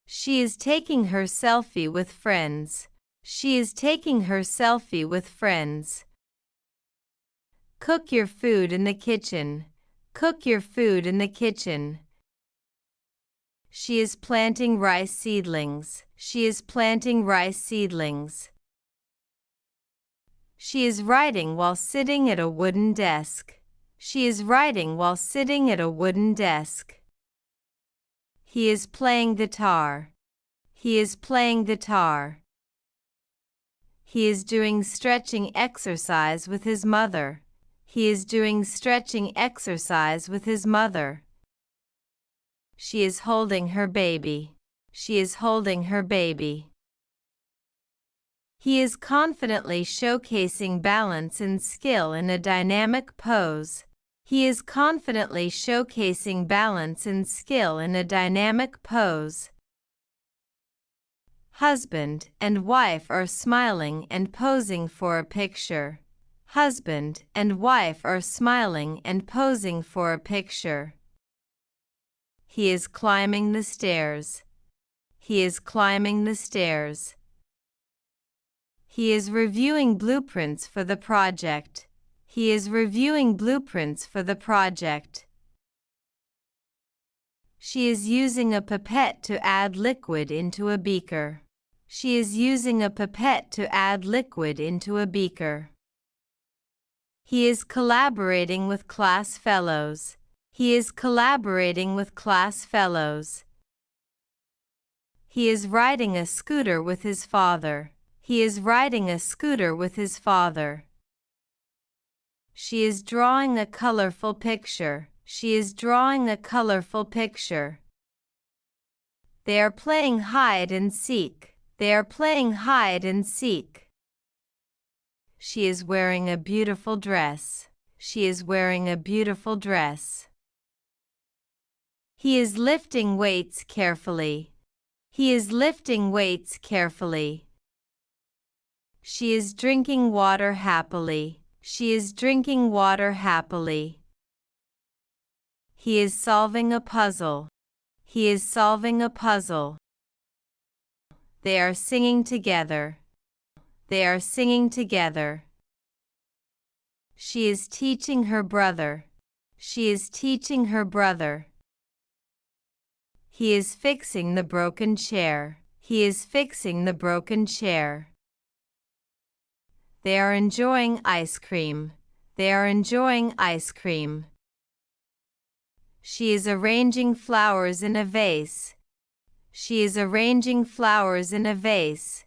She is taking her selfie with friends. She is taking her selfie with friends. Cook your food in the kitchen. Cook your food in the kitchen. She is planting rice seedlings. She is planting rice seedlings. She is writing while sitting at a wooden desk. She is writing while sitting at a wooden desk. He is playing guitar. He is playing guitar. He is doing stretching exercise with his mother. He is doing stretching exercise with his mother. She is holding her baby. She is holding her baby. He is confidently showcasing balance and skill in a dynamic pose. He is confidently showcasing balance and skill in a dynamic pose. Husband and wife are smiling and posing for a picture. Husband and wife are smiling and posing for a picture. He is climbing the stairs. He is climbing the stairs. He is reviewing blueprints for the project. He is reviewing blueprints for the project. She is using a pipette to add liquid into a beaker. She is using a pipette to add liquid into a beaker. He is collaborating with class fellows. He is collaborating with class fellows. He is riding a scooter with his father. He is riding a scooter with his father. She is drawing a colorful picture. She is drawing a colorful picture. They are playing hide and seek. They are playing hide and seek. She is wearing a beautiful dress. She is wearing a beautiful dress. He is lifting weights carefully. He is lifting weights carefully. She is drinking water happily. She is drinking water happily. He is solving a puzzle. He is solving a puzzle. They are singing together. They are singing together. She is teaching her brother. She is teaching her brother. He is fixing the broken chair. He is fixing the broken chair. They are enjoying ice cream. They are enjoying ice cream. She is arranging flowers in a vase. She is arranging flowers in a vase.